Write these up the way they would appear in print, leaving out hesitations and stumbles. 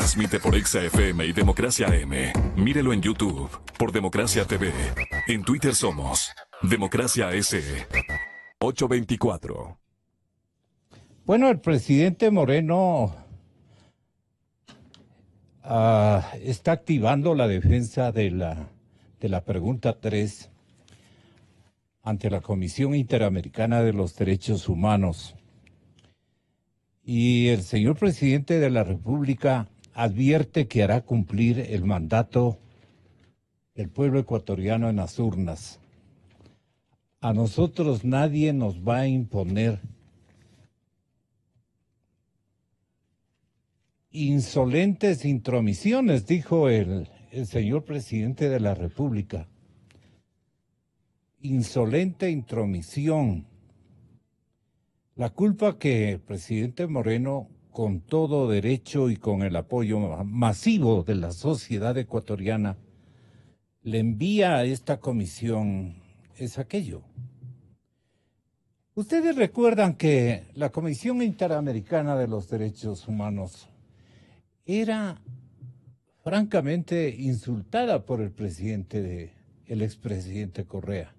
Transmite por Exa FM y Democracia AM. Mírelo en YouTube por Democracia TV. En Twitter somos Democracia S. 824. Bueno, el presidente Moreno está activando la defensa de la pregunta 3 ante la Comisión Interamericana de los Derechos Humanos. Y el señor presidente de la República advierte que hará cumplir el mandato del pueblo ecuatoriano en las urnas. A nosotros nadie nos va a imponer insolentes intromisiones, dijo el señor presidente de la República. Insolente intromisión. La culpa que el presidente Moreno, con todo derecho y con el apoyo masivo de la sociedad ecuatoriana, le envía a esta comisión es aquello. Ustedes recuerdan que la Comisión Interamericana de los Derechos Humanos era francamente insultada por el expresidente Correa.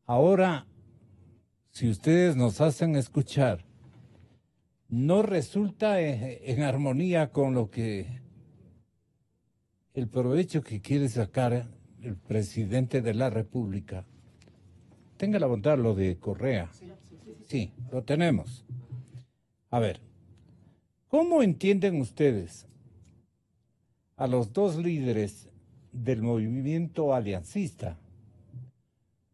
Ahora, si ustedes nos hacen escuchar, no resulta en armonía con lo que el provecho que quiere sacar el presidente de la República. Tenga la bondad lo de Correa. Sí, lo tenemos. A ver, ¿cómo entienden ustedes a los dos líderes del movimiento aliancista,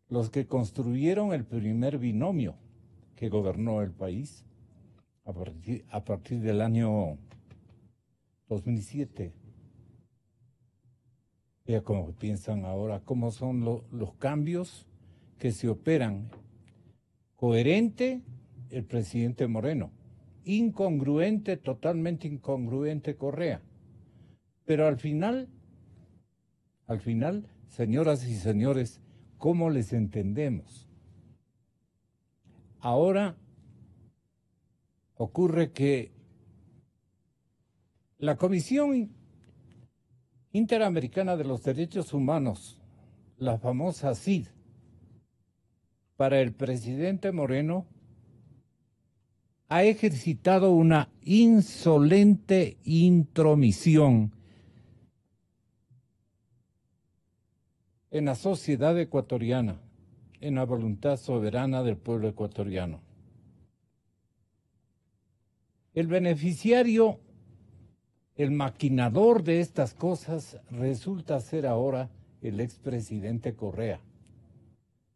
los que construyeron el primer binomio que gobernó el país a partir del año 2007? Vea cómo piensan ahora, cómo son los cambios que se operan. Coherente el presidente Moreno, incongruente, totalmente incongruente Correa. Pero al final, señoras y señores, ¿cómo les entendemos? Ahora ocurre que la Comisión Interamericana de los Derechos Humanos, la famosa CID, para el presidente Moreno, ha ejercitado una insolente intromisión en la sociedad ecuatoriana, en la voluntad soberana del pueblo ecuatoriano. El beneficiario, el maquinador de estas cosas, resulta ser ahora el expresidente Correa.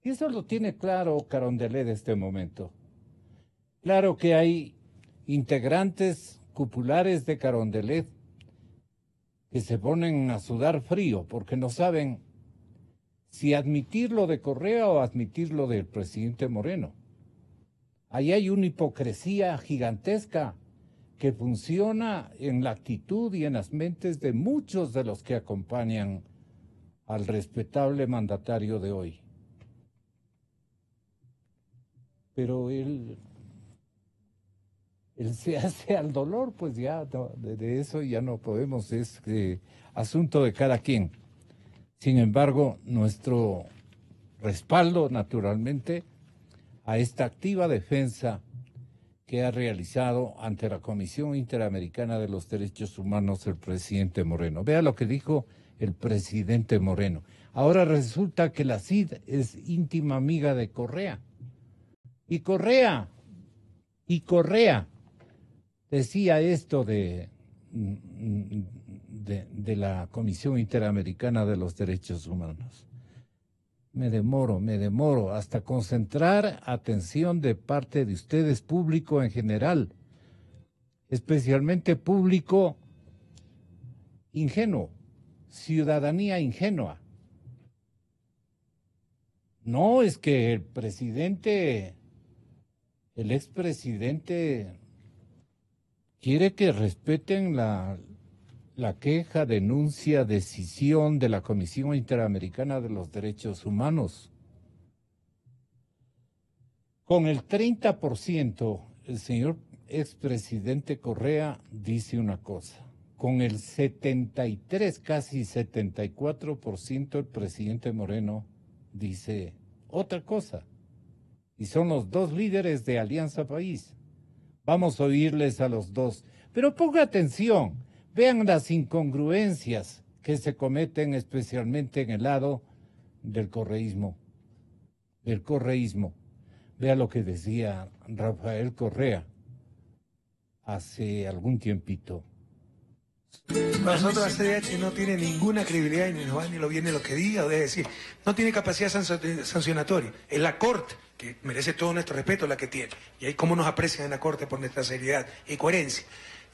Y eso lo tiene claro Carondelet de este momento. Claro que hay integrantes cupulares de Carondelet que se ponen a sudar frío porque no saben si admitir lo de Correa o admitir lo del presidente Moreno. Ahí hay una hipocresía gigantesca que funciona en la actitud y en las mentes de muchos de los que acompañan al respetable mandatario de hoy. Pero él se hace al dolor, pues ya no, de eso ya no podemos, es asunto de cada quien. Sin embargo, nuestro respaldo, naturalmente, a esta activa defensa que ha realizado ante la Comisión Interamericana de los Derechos Humanos el presidente Moreno. Vea lo que dijo el presidente Moreno. Ahora resulta que la CID es íntima amiga de Correa. Y Correa decía esto de la Comisión Interamericana de los Derechos Humanos. Me demoro hasta concentrar atención de parte de ustedes, público en general, especialmente público ingenuo, ciudadanía ingenua. No, es que el expresidente quiere que respeten la queja, denuncia, decisión de la Comisión Interamericana de los Derechos Humanos. Con el 30%, el señor expresidente Correa dice una cosa, con el 73, casi 74%, el presidente Moreno dice otra cosa. Y son los dos líderes de Alianza País. Vamos a oírles a los dos. Pero ponga atención, vean las incongruencias que se cometen especialmente en el lado del correísmo. Vea lo que decía Rafael Correa hace algún tiempito. Nosotros la CDH no tiene ninguna credibilidad y ni nos va ni lo viene lo que diga, o de decir, no tiene capacidad sancionatoria. Es la Corte, que merece todo nuestro respeto, la que tiene. Y ahí cómo nos aprecian en la Corte por nuestra seriedad y coherencia.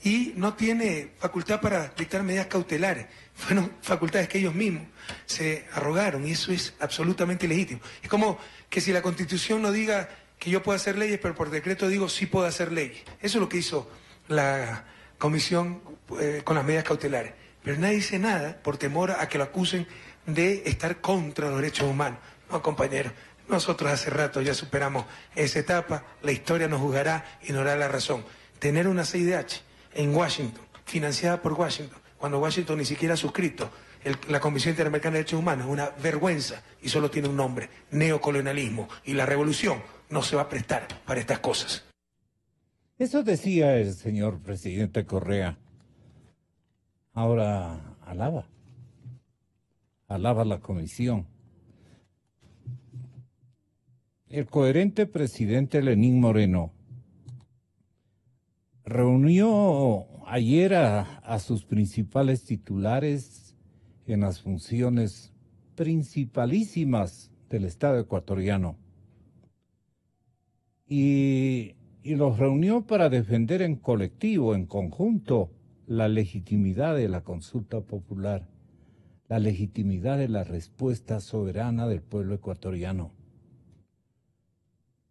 Y no tiene facultad para dictar medidas cautelares. Fueron facultades que ellos mismos se arrogaron y eso es absolutamente ilegítimo. Es como que si la Constitución no diga que yo puedo hacer leyes, pero por decreto digo sí puedo hacer leyes. Eso es lo que hizo la Comisión con las medidas cautelares. Pero nadie dice nada por temor a que lo acusen de estar contra los derechos humanos. No, compañeros, nosotros hace rato ya superamos esa etapa, la historia nos juzgará y nos dará la razón. Tener una CIDH en Washington, financiada por Washington, cuando Washington ni siquiera ha suscrito la Comisión Interamericana de Derechos Humanos, es una vergüenza y solo tiene un nombre, neocolonialismo. Y la revolución no se va a prestar para estas cosas. Eso decía el señor presidente Correa. Ahora alaba la comisión. El coherente presidente Lenín Moreno reunió ayer a sus principales titulares en las funciones principalísimas del Estado ecuatoriano y los reunió para defender en colectivo, en conjunto, la legitimidad de la consulta popular, la legitimidad de la respuesta soberana del pueblo ecuatoriano.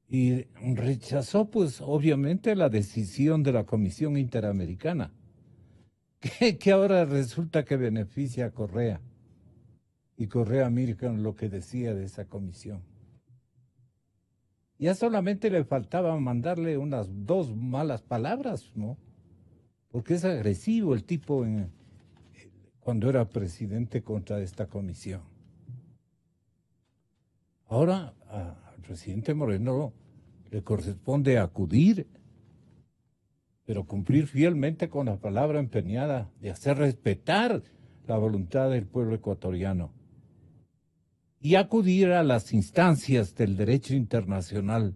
Y rechazó, pues, obviamente, la decisión de la Comisión Interamericana, que ahora resulta que beneficia a Correa. Y Correa, miren lo que decía de esa comisión. Ya solamente le faltaba mandarle unas 2 malas palabras, ¿no? Porque es agresivo el tipo cuando era presidente contra esta comisión. Ahora al presidente Moreno le corresponde acudir, pero cumplir fielmente con la palabra empeñada de hacer respetar la voluntad del pueblo ecuatoriano y acudir a las instancias del derecho internacional,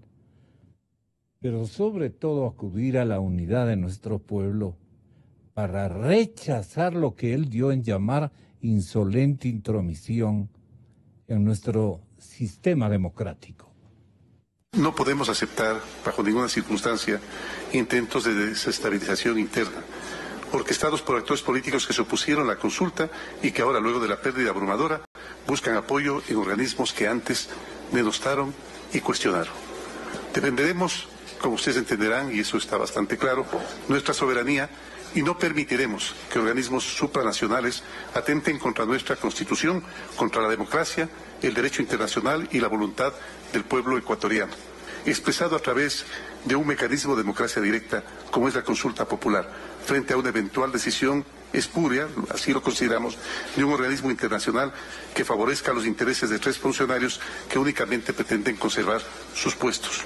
pero sobre todo acudir a la unidad de nuestro pueblo para rechazar lo que él dio en llamar insolente intromisión en nuestro sistema democrático. No podemos aceptar, bajo ninguna circunstancia, intentos de desestabilización interna, orquestados por actores políticos que se opusieron a la consulta y que ahora, luego de la pérdida abrumadora, buscan apoyo en organismos que antes denostaron y cuestionaron. Defenderemos, como ustedes entenderán, y eso está bastante claro, nuestra soberanía y no permitiremos que organismos supranacionales atenten contra nuestra Constitución, contra la democracia, el derecho internacional y la voluntad del pueblo ecuatoriano, expresado a través de un mecanismo de democracia directa como es la consulta popular, frente a una eventual decisión espuria, así lo consideramos, de un organismo internacional que favorezca los intereses de 3 funcionarios que únicamente pretenden conservar sus puestos.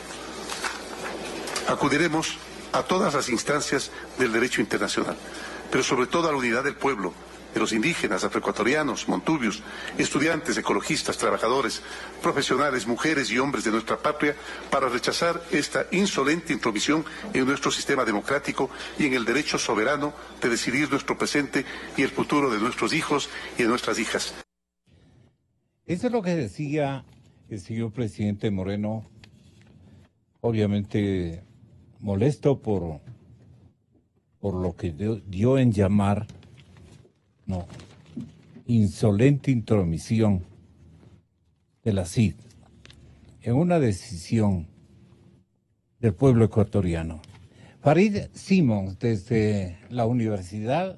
Acudiremos a todas las instancias del derecho internacional, pero sobre todo a la unidad del pueblo, de los indígenas, afroecuatorianos, montubios, estudiantes, ecologistas, trabajadores, profesionales, mujeres y hombres de nuestra patria, para rechazar esta insolente intromisión en nuestro sistema democrático y en el derecho soberano de decidir nuestro presente y el futuro de nuestros hijos y de nuestras hijas. Eso es lo que decía el señor presidente Moreno, obviamente molesto por lo que dio en llamar insolente intromisión de la CID en una decisión del pueblo ecuatoriano. Farid Simons, desde la Universidad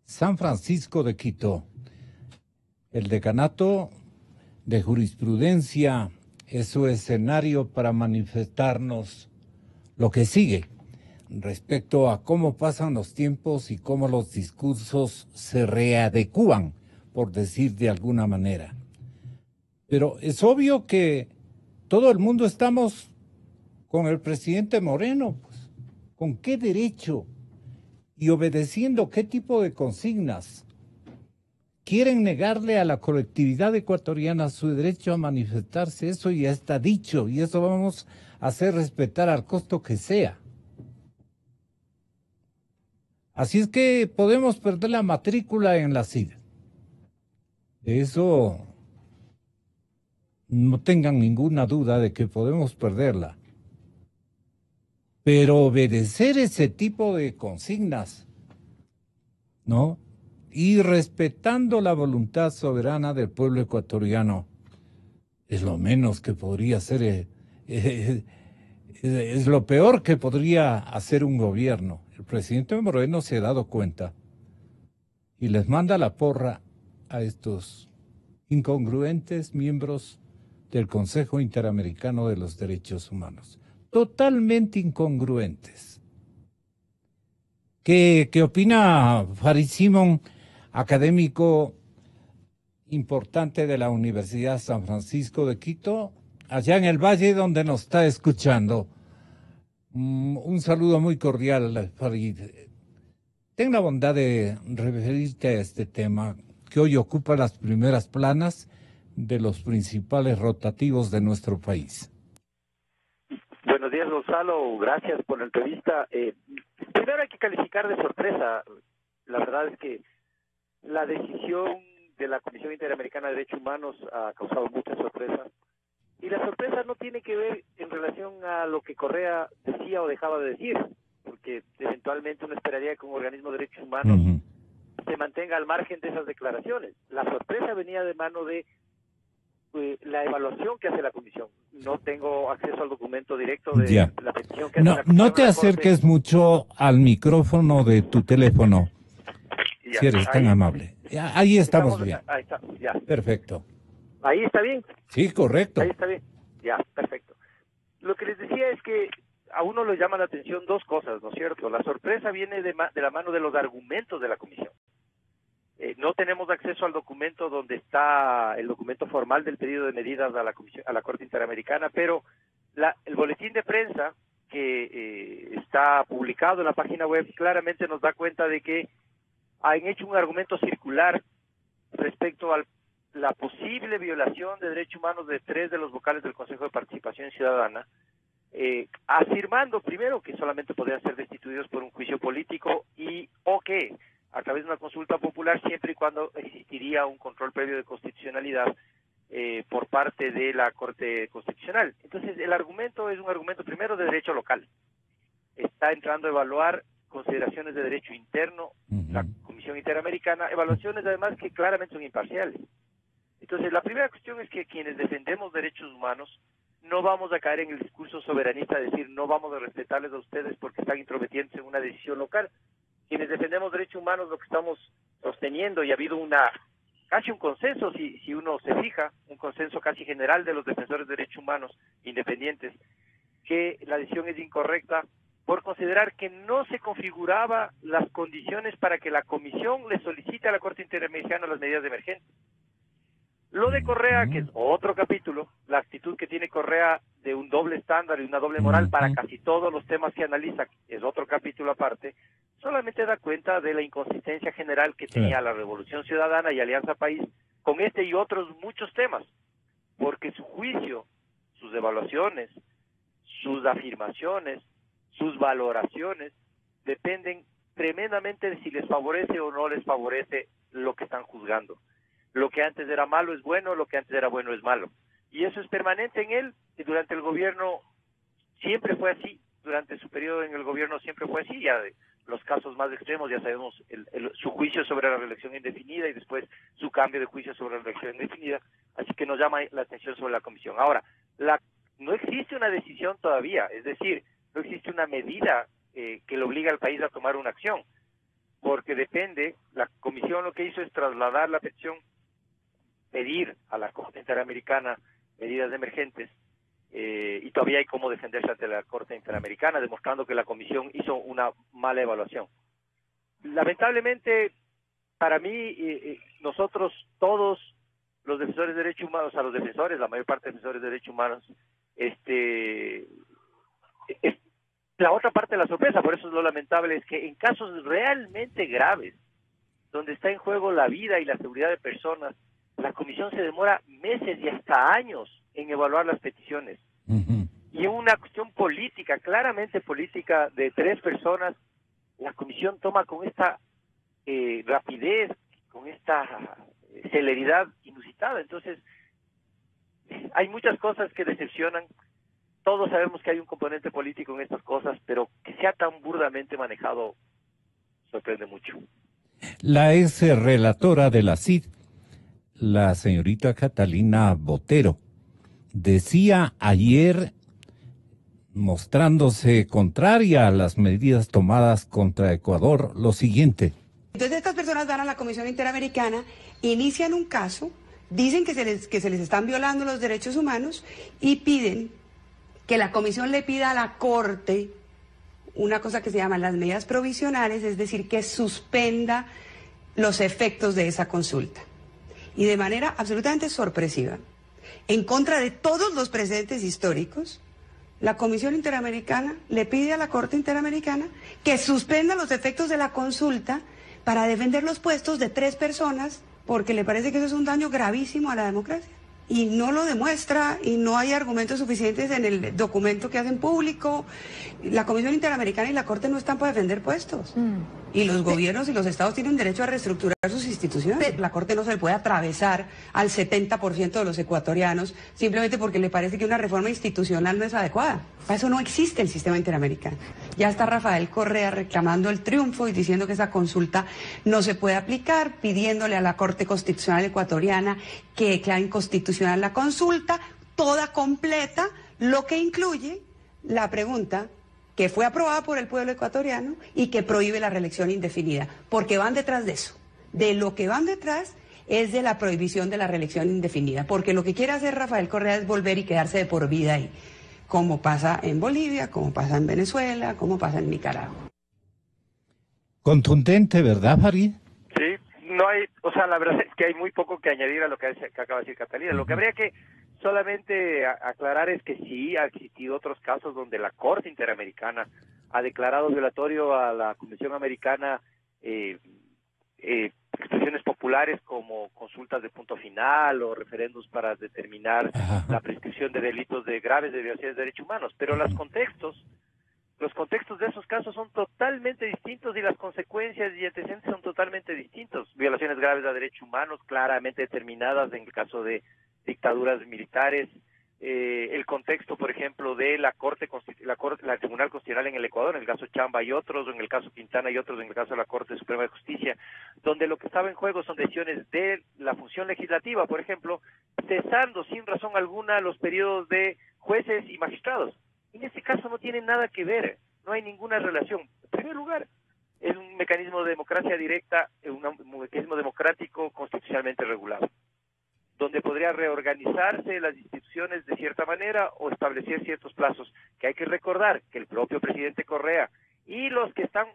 San Francisco de Quito. El decanato de jurisprudencia es su escenario para manifestarnos lo que sigue. respecto a cómo pasan los tiempos y cómo los discursos se readecúan, por decir de alguna manera. Pero es obvio que todo el mundo estamos con el presidente Moreno, pues. ¿Con qué derecho? Y obedeciendo qué tipo de consignas. Quieren negarle a la colectividad ecuatoriana su derecho a manifestarse, eso ya está dicho, y eso vamos a hacer respetar al costo que sea. Así es que podemos perder la matrícula en la CID. De eso no tengan ninguna duda de que podemos perderla. Pero obedecer ese tipo de consignas, ¿no? Y respetando la voluntad soberana del pueblo ecuatoriano, es lo menos que podría hacer, es lo peor que podría hacer un gobierno. El presidente Moreno se ha dado cuenta y les manda la porra a estos incongruentes miembros del Consejo Interamericano de los Derechos Humanos. Totalmente incongruentes. ¿Qué opina Farid Simón, académico importante de la Universidad San Francisco de Quito, allá en el Valle donde nos está escuchando? Un saludo muy cordial, Farid. Ten la bondad de referirte a este tema que hoy ocupa las primeras planas de los principales rotativos de nuestro país. Buenos días, Gonzalo. Gracias por la entrevista. Primero hay que calificar de sorpresa. La verdad es que la decisión de la Comisión Interamericana de Derechos Humanos ha causado mucha sorpresa. Y la sorpresa no tiene que ver en relación a lo que Correa decía o dejaba de decir, porque eventualmente uno esperaría que un organismo de derechos humanos se mantenga al margen de esas declaraciones. La sorpresa venía de mano de la evaluación que hace la comisión. No tengo acceso al documento directo de la petición que hace la comisión. No te acerques mucho al micrófono de tu teléfono, ya, si eres tan amable. Ahí estamos bien. Ahí está, ya. Perfecto. ¿Ahí está bien? Sí, correcto. Ahí está bien. Ya, perfecto. Lo que les decía es que a uno le llama la atención dos cosas, ¿no es cierto? La sorpresa viene de la mano de los argumentos de la comisión. No tenemos acceso al documento donde está el documento formal del pedido de medidas a la comisión, a la Corte Interamericana, pero el boletín de prensa que está publicado en la página web claramente nos da cuenta de que han hecho un argumento circular respecto a la posible violación de derechos humanos de 3 de los vocales del Consejo de Participación Ciudadana, afirmando primero que solamente podrían ser destituidos por un juicio político o que a través de una consulta popular siempre y cuando existiría un control previo de constitucionalidad por parte de la Corte Constitucional. Entonces el argumento es un argumento primero de derecho local. Está entrando a evaluar consideraciones de derecho interno, la Comisión Interamericana, evaluaciones además que claramente son imparciales. Entonces la primera cuestión es que quienes defendemos derechos humanos no vamos a caer en el discurso soberanista de decir no vamos a respetarles a ustedes porque están intrometiéndose en una decisión local. Quienes defendemos derechos humanos lo que estamos sosteniendo, y ha habido casi un consenso, si uno se fija, un consenso casi general de los defensores de derechos humanos independientes, que la decisión es incorrecta por considerar que no se configuraba las condiciones para que la Comisión le solicite a la Corte Interamericana las medidas de emergencia. Lo de Correa, que es otro capítulo, la actitud que tiene Correa de un doble estándar y una doble moral para casi todos los temas que analiza, es otro capítulo aparte, solamente da cuenta de la inconsistencia general que tenía la Revolución Ciudadana y Alianza País con este y otros muchos temas, porque su juicio, sus evaluaciones, sus afirmaciones, sus valoraciones, dependen tremendamente de si les favorece o no les favorece lo que están juzgando. Lo que antes era malo es bueno, lo que antes era bueno es malo. Y eso es permanente en él, y durante el gobierno siempre fue así, durante su periodo en el gobierno siempre fue así, ya de los casos más extremos ya sabemos su juicio sobre la reelección indefinida y después su cambio de juicio sobre la reelección indefinida, así que nos llama la atención sobre la comisión. Ahora, no existe una decisión todavía, es decir, no existe una medida que le obliga al país a tomar una acción, porque depende, la comisión lo que hizo es trasladar la petición, pedir a la Corte Interamericana medidas emergentes, y todavía hay cómo defenderse ante la Corte Interamericana, demostrando que la Comisión hizo una mala evaluación. Lamentablemente, para mí, nosotros todos los defensores de derechos humanos, los defensores, la mayor parte de defensores de derechos humanos, la otra parte de la sorpresa, por eso es lo lamentable, es que en casos realmente graves, donde está en juego la vida y la seguridad de personas, la Comisión se demora meses y hasta años en evaluar las peticiones. Y en una cuestión política, claramente política, de 3 personas, la Comisión toma con esta rapidez, con esta celeridad inusitada. Entonces, hay muchas cosas que decepcionan. Todos sabemos que hay un componente político en estas cosas, pero que sea tan burdamente manejado sorprende mucho. La ex relatora de la CID, la señorita Catalina Botero, decía ayer, mostrándose contraria a las medidas tomadas contra Ecuador, lo siguiente. Entonces estas personas van a la Comisión Interamericana, inician un caso, dicen que se les están violando los derechos humanos y piden que la Comisión le pida a la Corte una cosa que se llaman las medidas provisionales, es decir, que suspenda los efectos de esa consulta. Y de manera absolutamente sorpresiva, en contra de todos los precedentes históricos, la Comisión Interamericana le pide a la Corte Interamericana que suspenda los efectos de la consulta para defender los puestos de 3 personas, porque le parece que eso es un daño gravísimo a la democracia. Y no lo demuestra, y no hay argumentos suficientes en el documento que hacen público. La Comisión Interamericana y la Corte no están para defender puestos. Y los gobiernos y los estados tienen derecho a reestructurar sus instituciones. La Corte no se le puede atravesar al 70% de los ecuatorianos simplemente porque le parece que una reforma institucional no es adecuada. Para eso no existe el sistema interamericano. Ya está Rafael Correa reclamando el triunfo y diciendo que esa consulta no se puede aplicar, pidiéndole a la Corte Constitucional Ecuatoriana que declare inconstitucional la consulta, toda completa, lo que incluye la pregunta que fue aprobada por el pueblo ecuatoriano y que prohíbe la reelección indefinida, porque van detrás de eso. De lo que van detrás es de la prohibición de la reelección indefinida, porque lo que quiere hacer Rafael Correa es volver y quedarse de por vida ahí, como pasa en Bolivia, como pasa en Venezuela, como pasa en Nicaragua. Contundente, ¿verdad, Farid? Sí, no hay, o sea, la verdad es que hay muy poco que añadir a lo que acaba de decir Catalina. Lo que habría que solamente aclarar es que sí ha existido otros casos donde la Corte Interamericana ha declarado violatorio a la Convención Americana expresiones populares como consultas de punto final o referendos para determinar la prescripción de delitos graves de violaciones de derechos humanos, pero los contextos de esos casos son totalmente distintos y las consecuencias y antecedentes son totalmente distintos. Violaciones graves de derechos humanos claramente determinadas en el caso de dictaduras militares, el contexto, por ejemplo, de la Tribunal Constitucional en el Ecuador, en el caso Chamba y otros, o en el caso Quintana y otros, en el caso de la Corte Suprema de Justicia, donde lo que estaba en juego son decisiones de la función legislativa, por ejemplo, cesando sin razón alguna los periodos de jueces y magistrados. En este caso no tiene nada que ver, no hay ninguna relación. En primer lugar, es un mecanismo de democracia directa, un mecanismo democrático constitucionalmente regulado, donde podría reorganizarse las instituciones de cierta manera o establecer ciertos plazos, que hay que recordar que el propio presidente Correa y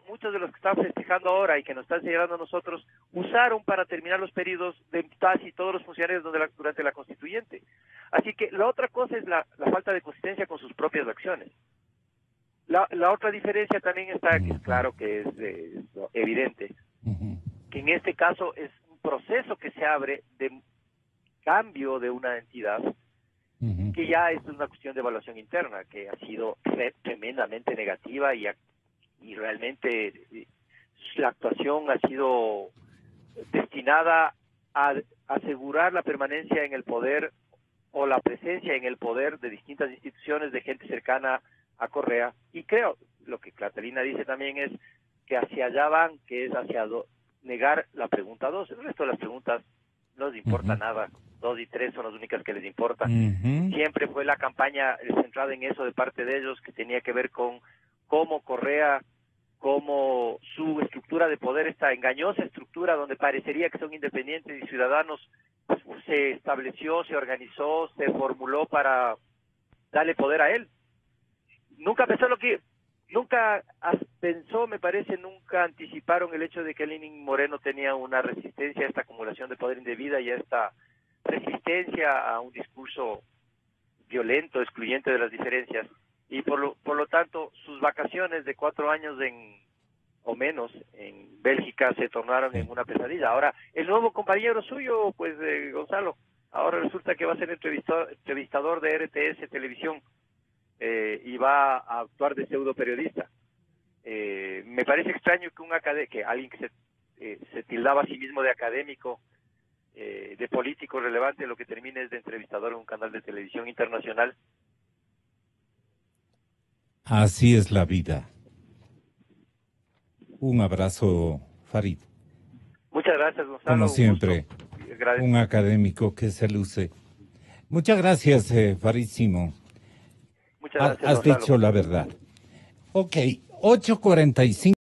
muchos de los que están festejando ahora y que nos están señalando a nosotros, usaron para terminar los periodos de casi todos los funcionarios durante la constituyente. Así que la otra cosa es la falta de consistencia con sus propias acciones. La otra diferencia también está, que es claro que es evidente, que en este caso es un proceso que se abre de cambio de una entidad, que ya es una cuestión de evaluación interna, que ha sido tremendamente negativa y realmente la actuación ha sido destinada a asegurar la permanencia en el poder o la presencia en el poder de distintas instituciones de gente cercana a Correa. Y creo, lo que Catalina dice también es que hacia allá van, que es hacia negar la pregunta 2. El resto de las preguntas no les importa nada. 2 y 3 son las únicas que les importa. Siempre fue la campaña centrada en eso de parte de ellos, que tenía que ver con cómo Correa, cómo su estructura de poder, esta engañosa estructura donde parecería que son independientes y ciudadanos, pues, se estableció, se organizó, se formuló para dale poder a él. Nunca pensó, me parece, nunca anticiparon el hecho de que Lenin Moreno tenía una resistencia a esta acumulación de poder indebida y a esta resistencia a un discurso violento, excluyente de las diferencias, y por lo tanto sus vacaciones de 4 años o menos en Bélgica se tornaron en una pesadilla. Ahora, el nuevo compañero suyo, pues Gonzalo, ahora resulta que va a ser entrevistador de RTS Televisión, y va a actuar de pseudo periodista. Me parece extraño que alguien que se tildaba a sí mismo de académico, de político relevante, lo que termine es de entrevistador en un canal de televisión internacional. Así es la vida. Un abrazo, Farid. Muchas gracias, Gonzalo. Como siempre, un académico que se luce. Muchas gracias, Farid Simón. Muchas gracias, Has Gonzalo. dicho la verdad. Ok, 8:45.